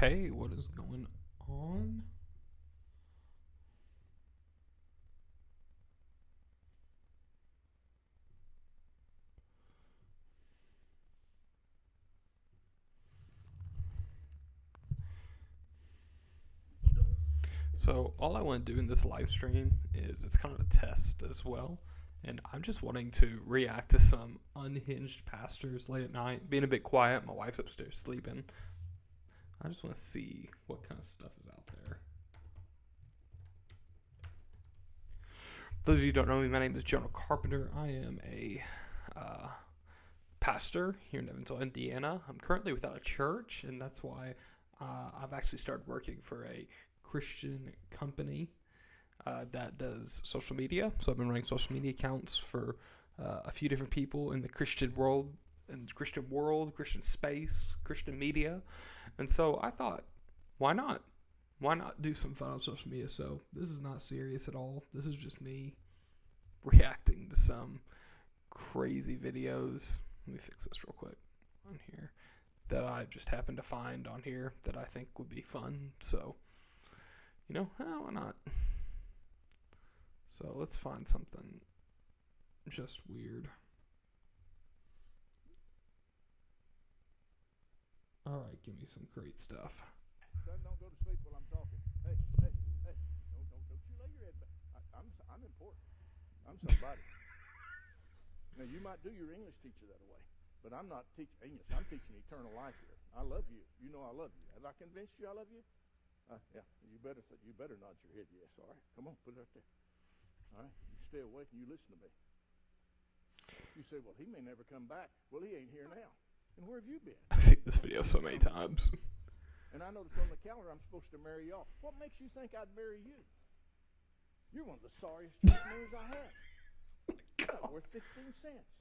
Okay, what is going on? So, all I want to do in this live stream is it's kind of a test as well. And I'm just wanting to react to some unhinged pastors late at night, being a bit quiet. My wife's upstairs sleeping. I just want to see what kind of stuff is out there. For those of you who don't know me, my name is Jonah Carpenter. I am a pastor here in Evansville, Indiana. I'm currently without a church, and that's why I've actually started working for a Christian company that does social media. So I've been running social media accounts for a few different people in the Christian world, Christian space, Christian media. And so I thought, why not? Why not do some fun on social media? So this is not serious at all. This is just me reacting to some crazy videos. Let me fix this real quick on here that I just happened to find on here that I think would be fun. So, why not? So let's find something just weird. All right, give me some great stuff. Son, don't go to sleep while I'm talking. Hey, hey. Don't you lay your head back. I'm important. I'm somebody. Now, you might do your English teacher that way, but I'm not teaching English. I'm teaching eternal life here. I love you. You know I love you. Have I convinced you I love you? Yeah. You better nod your head yes. All right. Come on, put it up there. All right. You stay awake and you listen to me. You say, well, he may never come back. Well, he ain't here now. And where have you been? I've seen this video so many times. And I noticed on the calendar I'm supposed to marry y'all. What makes you think I'd marry you? You're one of the sorriest church members I have. You're not worth 15 cents.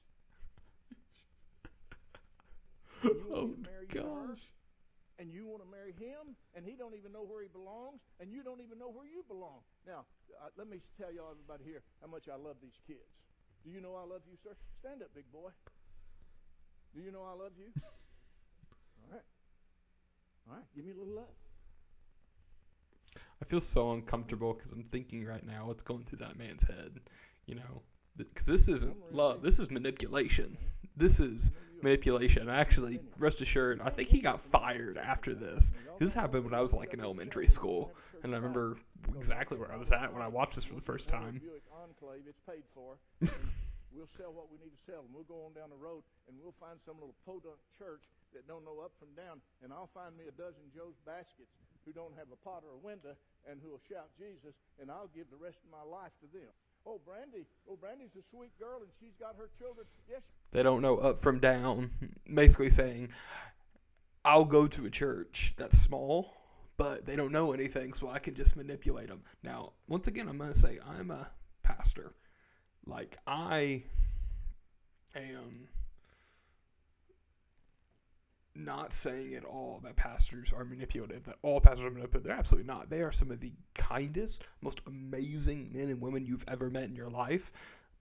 And you want to marry her, and you want to marry him, and he don't even know where he belongs, and you don't even know where you belong. Now, let me tell y'all, everybody here, how much I love these kids. Do you know I love you, sir? Stand up, big boy. Do you know I love you? All right. All right, give me a little love. I feel so uncomfortable because I'm thinking right now what's going through that man's head, because this isn't love. This is manipulation. This is manipulation. Actually, rest assured, I think he got fired after this. This happened when I was like in elementary school, and I remember exactly where I was at when I watched this for the first time. It's paid for. We'll sell what we need to sell, and we'll go on down the road, and we'll find some little podunk church that don't know up from down, and I'll find me a dozen Joe's baskets who don't have a pot or a window and who will shout Jesus, and I'll give the rest of my life to them. Brandy's a sweet girl, and she's got her children. Yes. They don't know up from down, basically saying, I'll go to a church that's small, but they don't know anything, so I can just manipulate them. Now, once again, I'm going to say I'm a pastor. Like, I am not saying at all that pastors are manipulative, that all pastors are manipulative. They're absolutely not. They are some of the kindest, most amazing men and women you've ever met in your life.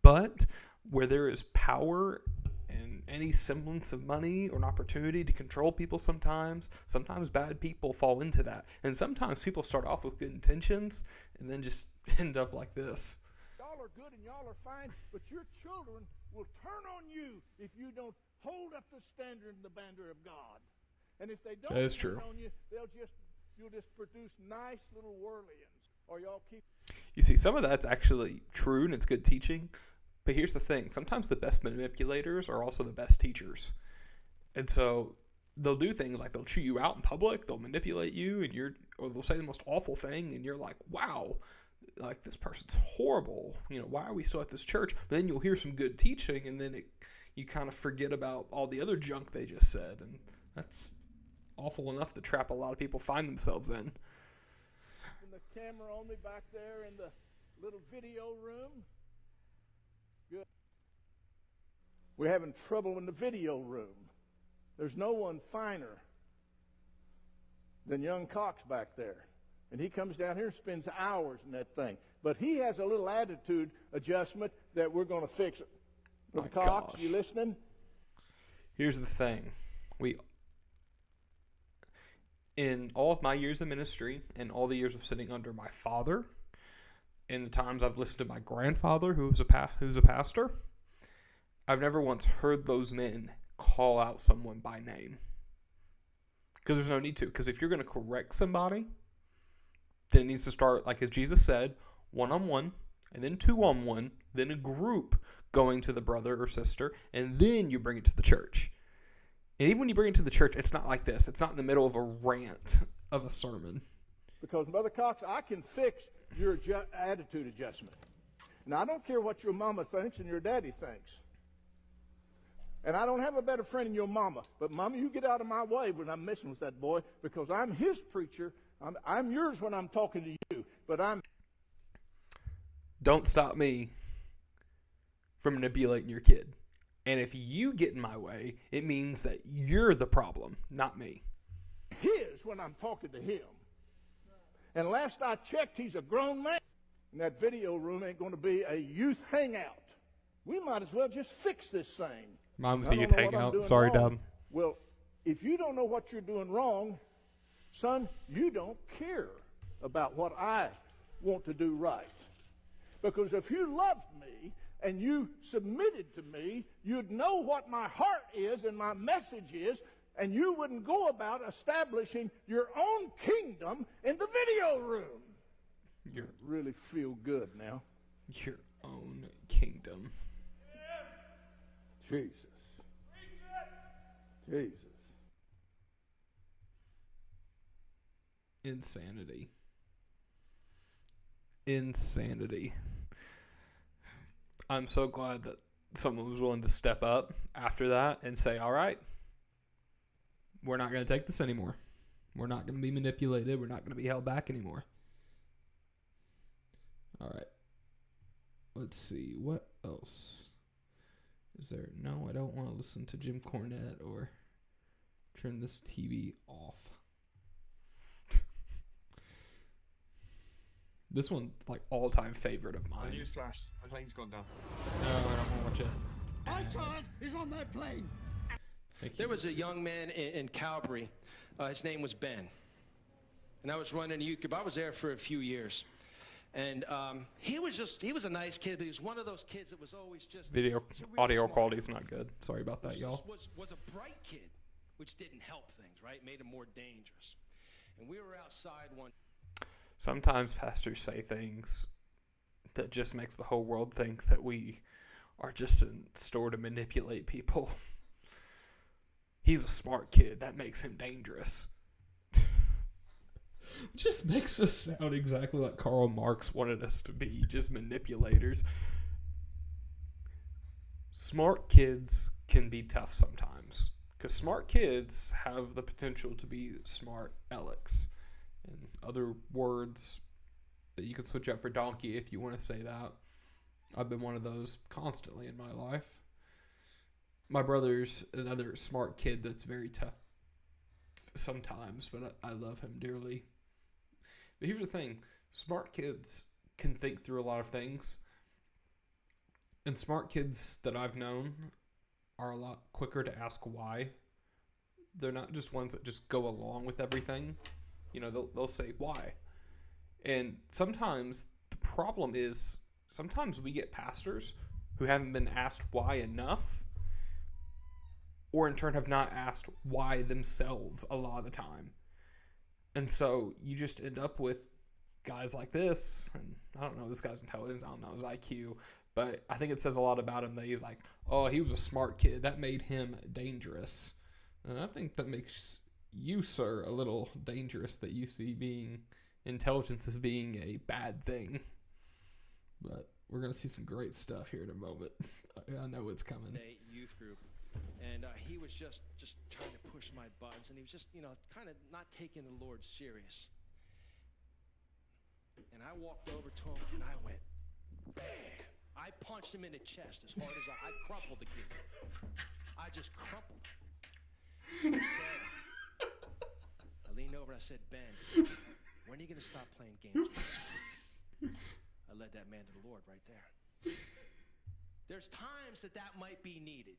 But where there is power and any semblance of money or an opportunity to control people sometimes bad people fall into that. And sometimes people start off with good intentions and then just end up like this. Y'all are good and y'all are fine, but your children will turn on you if you don't hold up the standard and the banner of God. And if they don't turn on you, you'll just produce nice little whirlians. Or y'all keep. You see, some of that's actually true and it's good teaching. But here's the thing. Sometimes the best manipulators are also the best teachers. And so they'll do things like they'll chew you out in public, they'll manipulate you, or they'll say the most awful thing, and you're like, wow, like this person's horrible. Why are we still at this church? But then you'll hear some good teaching, and then you kind of forget about all the other junk they just said. And that's awful enough to trap a lot of people find themselves in. And the camera on me back there in the little video room. Good. We're having trouble in the video room. There's no one finer than young Cox back there. And he comes down here and spends hours in that thing. But he has a little attitude adjustment that we're going to fix. Cox, you listening? Here's the thing. In all of my years of ministry and all the years of sitting under my father, in the times I've listened to my grandfather, who's a pastor, I've never once heard those men call out someone by name. Because there's no need to. Because if you're going to correct somebody, then it needs to start, like as Jesus said, one-on-one, and then two-on-one, then a group going to the brother or sister, and then you bring it to the church. And even when you bring it to the church, it's not like this. It's not in the middle of a rant of a sermon. Because, Mother Cox, I can fix your attitude adjustment. Now, I don't care what your mama thinks and your daddy thinks. And I don't have a better friend than your mama. But, Mama, you get out of my way when I'm messing with that boy, because I'm his preacher. I'm yours when I'm talking to you. But I'm... Don't stop me from manipulating your kid. And if you get in my way, it means that you're the problem, not me. His when I'm talking to him. And last I checked, he's a grown man. And that video room ain't going to be a youth hangout. We might as well just fix this thing. Mom's a youth hangout. Sorry, Dad. Well, if you don't know what you're doing wrong, son, you don't care about what I want to do right. Because if you loved me and you submitted to me, you'd know what my heart is and my message is, and you wouldn't go about establishing your own kingdom in the video room. You really feel good now. Your own kingdom. Jesus. Jesus. Insanity. Insanity. I'm so glad that someone was willing to step up after that and say, all right, we're not going to take this anymore. We're not going to be manipulated. We're not going to be held back anymore. All right. Let's see. What else is there? No, I don't want to listen to Jim Cornette or turn this TV off. This one's like all-time favorite of mine. News flash. My plane's gone down. No, I don't want to watch it. My child is on that plane. There was a young man in Calvary. His name was Ben. And I was running a youth group. I was there for a few years. And he was a nice kid, but he was one of those kids that was always just... Audio quality's not good. Sorry about that, y'all. Was a bright kid, which didn't help things, right? Made him more dangerous. And we were outside one... Sometimes pastors say things that just makes the whole world think that we are just in store to manipulate people. He's a smart kid. That makes him dangerous. Just makes us sound exactly like Karl Marx wanted us to be, just manipulators. Smart kids can be tough sometimes, because smart kids have the potential to be smart Alex. And other words that you can switch out for donkey if you want to say that. I've been one of those constantly in my life. My brother's another smart kid that's very tough sometimes, but I love him dearly. But here's the thing. Smart kids can think through a lot of things. And smart kids that I've known are a lot quicker to ask why. They're not just ones that just go along with everything. You know, they'll say why. And sometimes the problem is sometimes we get pastors who haven't been asked why enough, or in turn have not asked why themselves a lot of the time. And so you just end up with guys like this, and I don't know this guy's intelligence, I don't know his IQ, but I think it says a lot about him that he's like, oh, he was a smart kid. That made him dangerous. And I think that makes you, sir, a little dangerous, that you see being intelligence as being a bad thing. But we're going to see some great stuff here in a moment. I know it's coming. A youth group. And he was just trying to push my buttons, and he was just, kind of not taking the Lord serious. And I walked over to him, and I went, bam! I punched him in the chest as hard as I crumpled the kid. I just crumpled him. I leaned over and I said, Ben, when are you going to stop playing games with me? I led that man to the Lord right there. There's times that might be needed.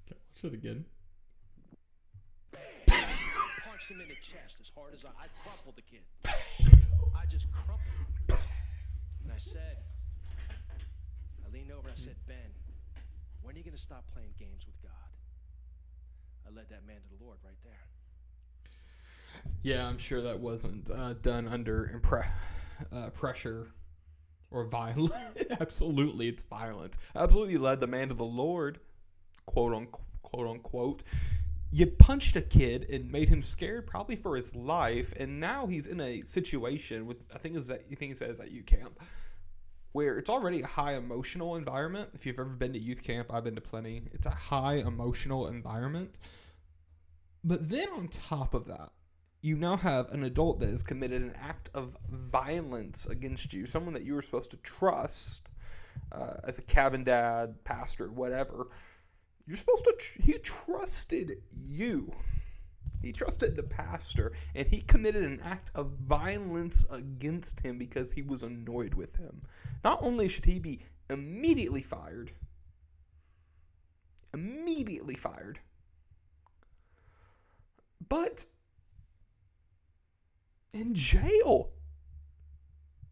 Okay, watch it again. punched him in the chest as hard as I crumpled the kid. I just crumpled him. And I leaned over and I said, Ben, when are you going to stop playing games with God? I led that man to the Lord right there. Yeah, I'm sure that wasn't done under pressure or violence. Absolutely, it's violence. Absolutely led the man to the Lord, quote unquote. You punched a kid and made him scared, probably for his life, and now he's in a situation with, I think he says at youth camp, where it's already a high emotional environment. If you've ever been to youth camp, I've been to plenty. It's a high emotional environment. But then on top of that, you now have an adult that has committed an act of violence against you, someone that you were supposed to trust as a cabin dad, pastor, whatever. You're supposed to, he trusted you. He trusted the pastor, and he committed an act of violence against him because he was annoyed with him. Not only should he be immediately fired, but in jail.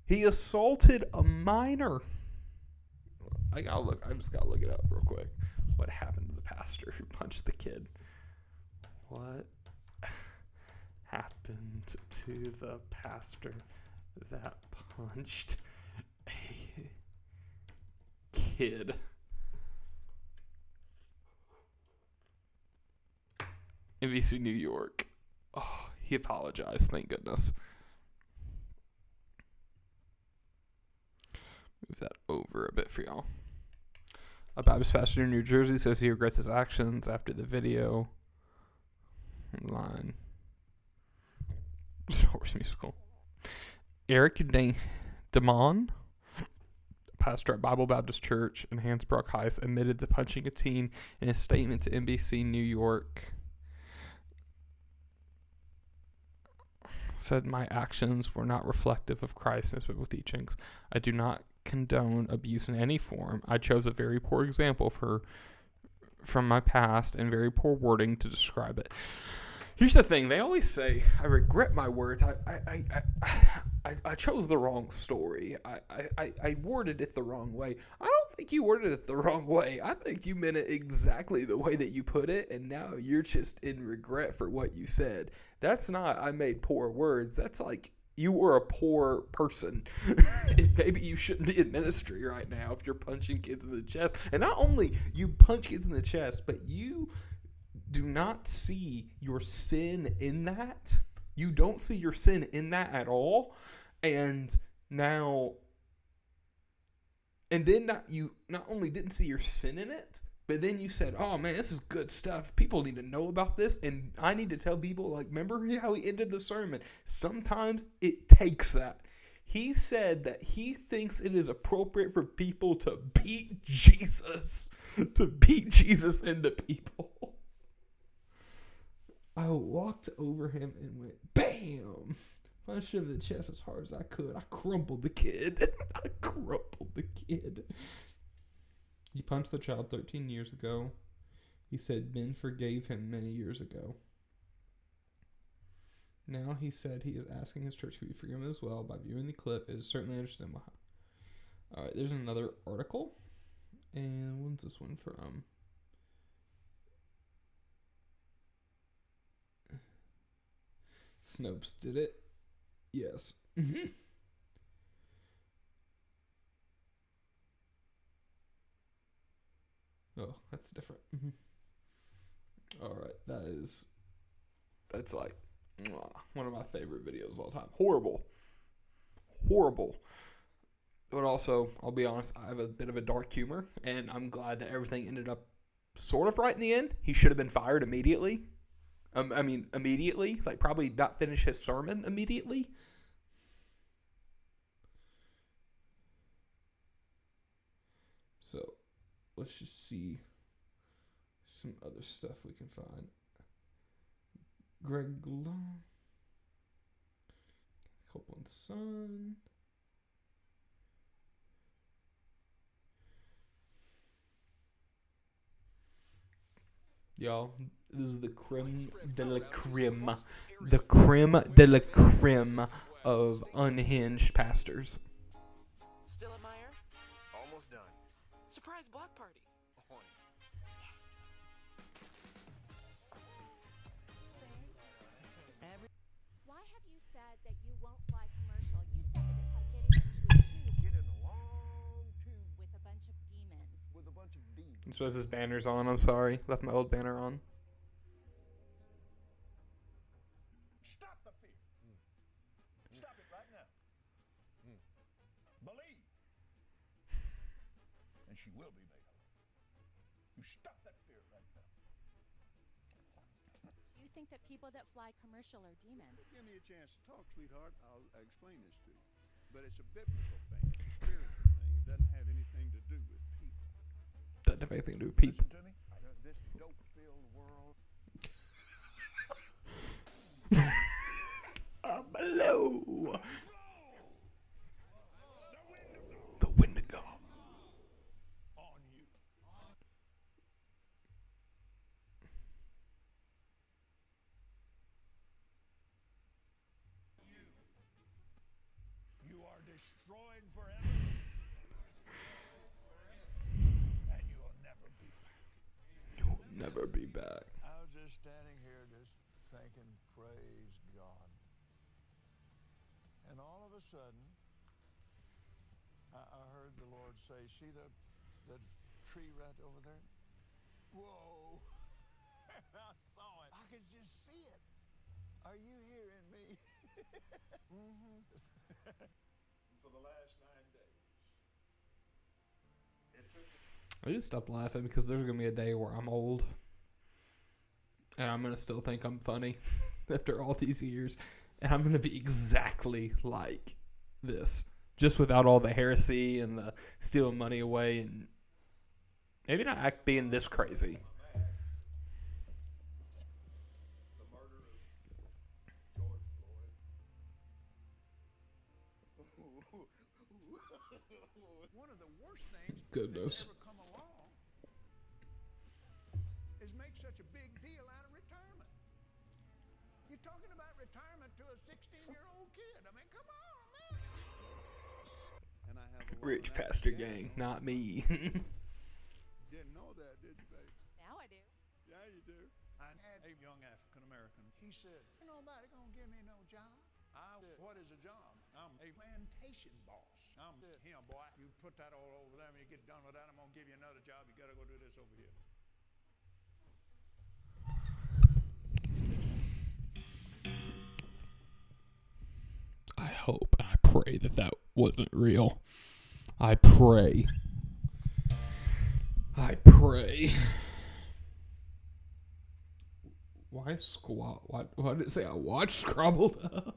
He assaulted a minor. I just gotta look it up real quick. What happened to the pastor who punched the kid? What happened to the pastor that punched a kid? NBC New York. Oh, he apologized, thank goodness. Move that over a bit for y'all. A Baptist pastor in New Jersey says he regrets his actions after the video. Line. Horse musical. Eric Damon, pastor at Bible Baptist Church in Hansbrook Heights, admitted to punching a teen in a statement to NBC New York. Said, my actions were not reflective of Christ and his biblical teachings. I do not condone abuse in any form. I chose a very poor example from my past and very poor wording to describe it. Here's the thing. They always say, I regret my words. I chose the wrong story. I worded it the wrong way. I don't think you worded it the wrong way. I think you meant it exactly the way that you put it, and now you're just in regret for what you said. That's not, I made poor words. That's like, you were a poor person. Maybe you shouldn't be in ministry right now if you're punching kids in the chest. And not only you punch kids in the chest, but you do not see your sin in that. You don't see your sin in that at all. And now, and then you not only didn't see your sin in it, but then you said, oh man, this is good stuff. People need to know about this. And I need to tell people, like, remember how he ended the sermon? Sometimes it takes that. He said that he thinks it is appropriate for people to beat Jesus into people. I walked over him and went, bam! Punched him in the chest as hard as I could. I crumpled the kid. He punched the child 13 years ago. He said Ben forgave him many years ago. Now he said he is asking his church to be forgiven as well. By viewing the clip, it is certainly understandable. All right, there's another article. And when's this one from? Snopes did it. Yes. Oh, that's different. All right, that's like one of my favorite videos of all time. Horrible. But also, I'll be honest, I have a bit of a dark humor, and I'm glad that everything ended up sort of right in the end. He should have been fired immediately. Immediately. Like, probably not finish his sermon immediately. So, let's just see some other stuff we can find. Greg Long. Copeland's son. Y'all, this is the creme de la creme. The creme de la creme of unhinged pastors. Still at Meyer? Almost done. Surprise block party. On. Why have you said that you won't fly commercial? You said that it's like getting into a tube Get in a long tube with a bunch of demons. with a bunch of demons. So his banner's on. I'm sorry. Left my old banner on. Stop the fear. Stop it right now. Believe. And she will be made whole. You stop that fear right now. You think that people that fly commercial are demons? Give me a chance to talk, sweetheart. I'll explain this to you. But it's a biblical thing. It's a spiritual thing. It doesn't have anything to do with people. Doesn't have anything to do with people. Listen to me. This dope-filled world. Below. The wind of God. On you. You are destroyed forever. And you'll never be back. You'll never be back. I was just standing here just thinking, praise God. And all of a sudden, I heard the Lord say, see the tree right over there? Whoa. I saw it. I could just see it. Are you hearing me? For the last 9 days. It took I just stop laughing because there's gonna be a day where I'm old, and I'm gonna still think I'm funny after all these years, and I'm gonna be exactly like this, just without all the heresy and the stealing money away, and maybe not act being this crazy. the murder of George Floyd. One of the worst things Goodness. that's ever come along is make such a big deal out of retirement. You're talking about retirement to a 16-year-old kid. I mean, come on, man. And I have a Rich woman pastor out gang, there. not me. Didn't know that, did you, babe? Now I do. Yeah, you do. I had a young African American. He said, "Ain't nobody gonna give me no job." I said, "What is a job?" "I'm a plantation boss." I'm him, boy. You put that all over there. When you get done with that, I'm gonna give you another job. You gotta go do this over here. I hope and I pray that that wasn't real. I pray. I pray. Why squat? Why did it say I watch scrabbled up?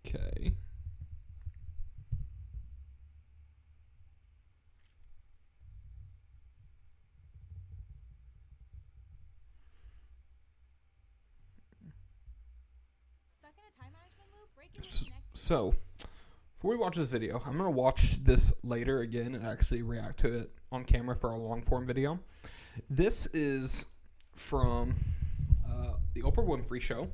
Okay. Stuck in a time management loop? Breaking disconnected. So, before we watch this video, I'm going to watch this later again and actually react to it on camera for a long form video. This is from the Oprah Winfrey Show.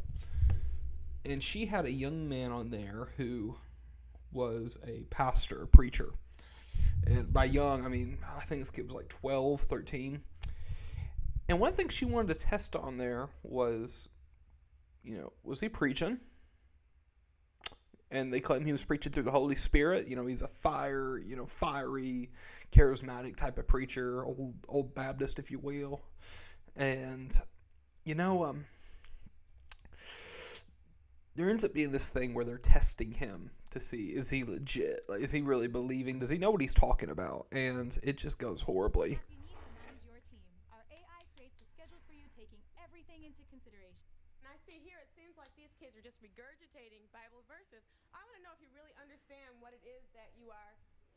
And she had a young man on there who was a pastor, preacher. And by young, I mean, I think this kid was like 12, 13. And one thing she wanted to test on there was, was he preaching? And they claim he was preaching through the Holy Spirit. He's a fiery, charismatic type of preacher, old Baptist, if you will. And, there ends up being this thing where they're testing him to see, is he legit? Like, is he really believing? Does he know what he's talking about? And it just goes horribly. You need to manage your team. Our AI creates a schedule for you, taking everything into consideration. And I see here, it seems like these kids are just regurgitating Bible verses. I want to know if you really understand what it is that you are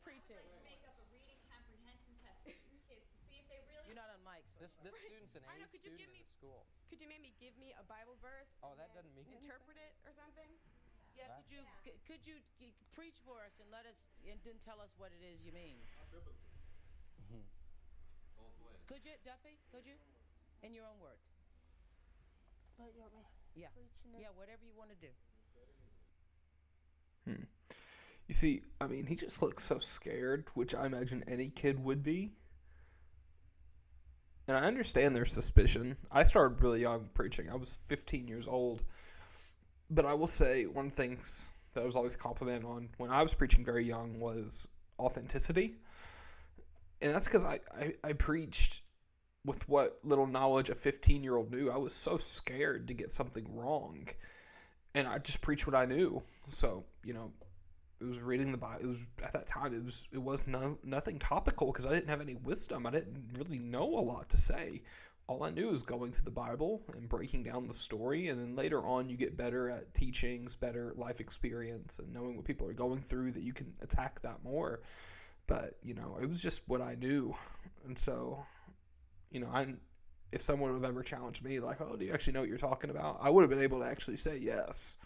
preaching. Make up a reading comprehension test for these kids to see if they really. You're not on mic. So This student's an I know, A could you student give in me- the school. Could you maybe give me a Bible verse? Oh, that doesn't mean Interpret it or something? Yeah, That- could you Could you preach for us and then tell us what it is you mean? Could you, Duffy? Could you? In your own words. But you want me Yeah. preaching it? Yeah, whatever you want to do. You see, I mean, he just looks so scared, which I imagine any kid would be. And I understand their suspicion. I started really young preaching. I was 15 years old. But I will say one of the things that I was always complimented on when I was preaching very young was authenticity. And that's because I preached with what little knowledge a 15-year-old knew. I was so scared to get something wrong. And I just preached what I knew. So, you know, it was reading the Bible. It was, at that time, it was nothing topical because I didn't have any wisdom. I didn't really know a lot to say. All I knew was going to the Bible and breaking down the story. And then later on, you get better at teachings, better life experience, and knowing what people are going through that you can attack that more. But, you know, it was just what I knew. And so, you know, if someone would have ever challenged me, like, oh, do you actually know what you're talking about? I would have been able to actually say yes.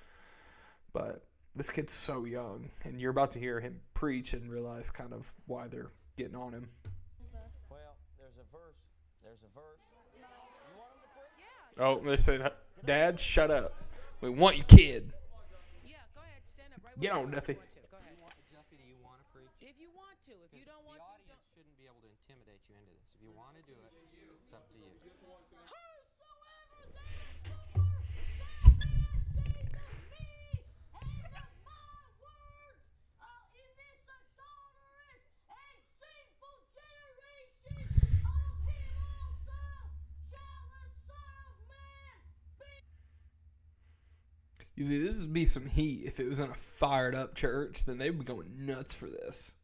But this kid's so young, and you're about to hear him preach and realize kind of why they're getting on him. Well, there's a verse. You want him to preach? Yeah. Oh, they said, Dad, shut up. We want your kid. Yeah, go ahead. Stand up. Right Get where on, you Duffy. want to. Go ahead. Duffy, do you want to preach? If you want to. If you don't want the to, audience don't. shouldn't be able to intimidate you into this. If you want to do it, it's up to you. You see, this would be some heat. If it was in a fired up church, then they'd be going nuts for this.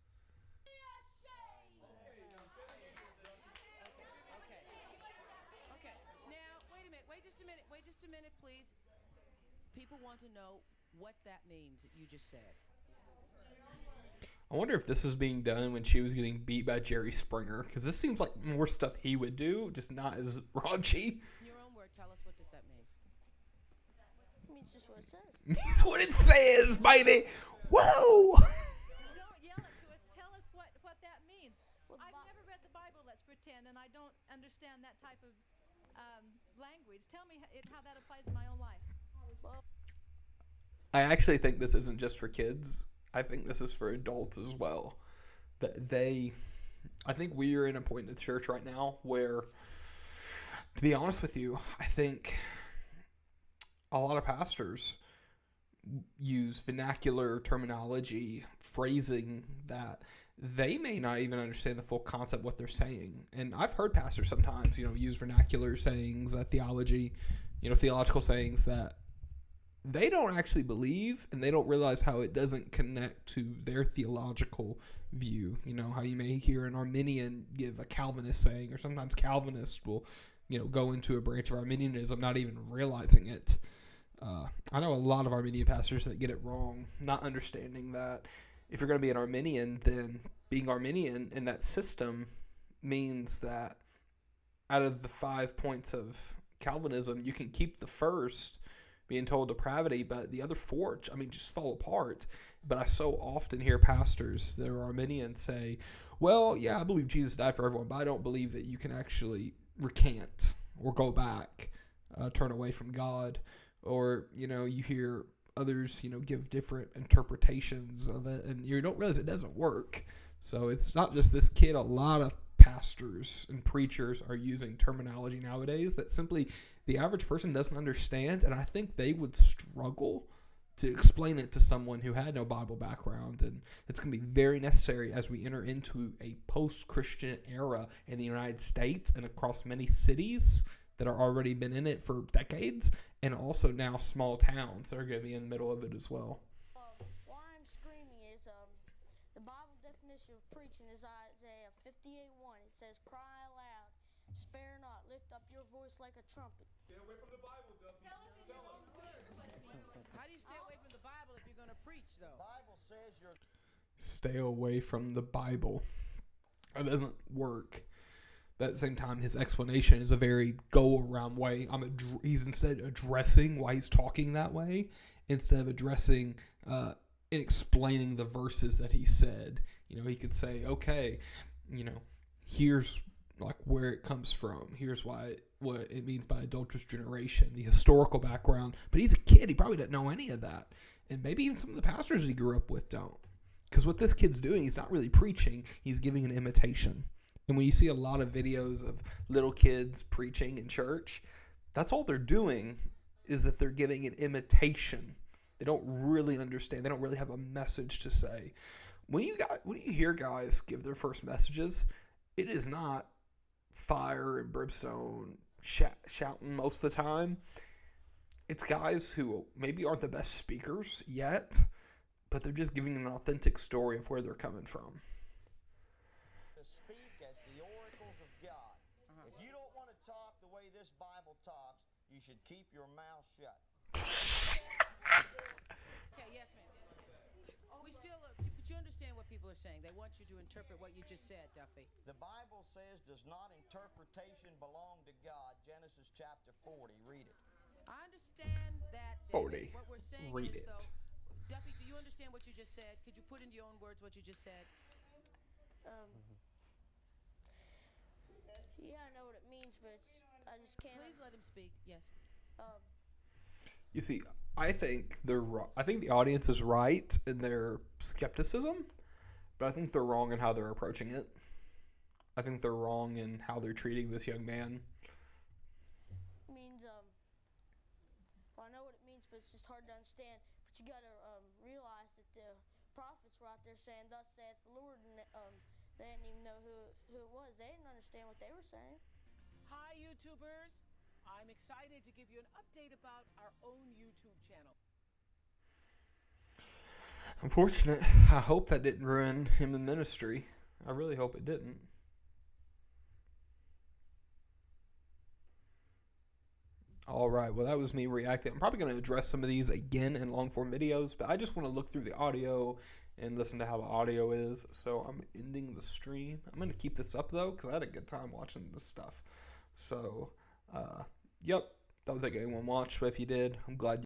Okay. Now, wait a minute. Wait just a minute, please. People want to know what that means that you just said. I wonder if this was being done when she was getting beat by Jerry Springer, because this seems like more stuff he would do, just not as raunchy. In your own word, tell us, what does that mean? It means just what it says. That's what it says, baby. Whoa! Don't yell it to us. Tell us what that means. I've never read the Bible, let's pretend, and I don't understand that type of language. Tell me how that applies to my own life. I actually think this isn't just for kids. I think this is for adults as well. I think we are in a point in the church right now where, to be honest with you, I think a lot of pastors use vernacular terminology, phrasing that they may not even understand the full concept of what they're saying. And I've heard pastors sometimes, use vernacular sayings, theological sayings that they don't actually believe, and they don't realize how it doesn't connect to their theological view. How you may hear an Arminian give a Calvinist saying, or sometimes Calvinists will, go into a branch of Arminianism, not even realizing it. I know a lot of Arminian pastors that get it wrong, not understanding that if you're going to be an Arminian, then being Arminian in that system means that out of the 5 points of Calvinism, you can keep the first, being told depravity, but the other 4, just fall apart. But I so often hear pastors that are Arminian say, well, yeah, I believe Jesus died for everyone, but I don't believe that you can actually recant or go back, turn away from God. Or, you hear others, give different interpretations of it, and you don't realize it doesn't work. So it's not just this kid. A lot of pastors and preachers are using terminology nowadays that simply the average person doesn't understand, and I think they would struggle to explain it to someone who had no Bible background. And it's going to be very necessary as we enter into a post-Christian era in the United States and across many cities that are already been in it for decades, and also now small towns that are going to be in the middle of it as well. Why I'm screaming is the Bible definition of preaching is Isaiah 58:1. It says, "Cry aloud, spare not, lift up your voice like a trumpet." Stay away from the Bible, Duffy. Tell him. How do you stay away from the Bible if you're going to preach, though? The Bible says you're... Stay away from the Bible. It doesn't work. But at the same time, his explanation is a very go-around way. He's instead addressing why he's talking that way, instead of addressing in explaining the verses that he said. He could say, okay, here's like where it comes from. Here's what it means by adulterous generation, the historical background. But he's a kid. He probably doesn't know any of that. And maybe even some of the pastors he grew up with don't. Because what this kid's doing, he's not really preaching. He's giving an imitation. And when you see a lot of videos of little kids preaching in church, that's all they're doing is that they're giving an imitation. They don't really understand. They don't really have a message to say. When you hear guys give their first messages, it is not fire and brimstone shouting most of the time. It's guys who maybe aren't the best speakers yet, but they're just giving an authentic story of where they're coming from. To speak as the oracles of God. If you don't want to talk the way this Bible talks, you should keep your mouth shut. Okay, yes, ma'am. We still, but you understand what people are saying. They want you to interpret what you just said, Duffy. The Bible says, does not interpretation belong to God? Genesis chapter 40. Read it. I understand that, David. 40. What we're saying Read is, it. though, Duffy, do you understand what you just said? Could you put into your own words what you just said? Yeah, I know what it means, but I just can't. Please let him speak. Yes. You see, I think the audience is right in their skepticism, but I think they're wrong in how they're approaching it. I think they're wrong in how they're treating this young man. Means well, I know what it means, but it's just hard to understand. But you gotta realize that the prophets were out there saying, "Thus saith the Lord," and they didn't even know who it was. They didn't understand what they were saying. Hi, YouTubers. I'm excited to give you an update about our own YouTube channel. Unfortunate. I hope that didn't ruin him in ministry. I really hope it didn't. All right, well, that was me reacting. I'm probably going to address some of these again in long-form videos, but I just want to look through the audio and listen to how the audio is. So I'm ending the stream. I'm going to keep this up, though, because I had a good time watching this stuff. So, yep, don't think anyone watched, but if you did, I'm glad you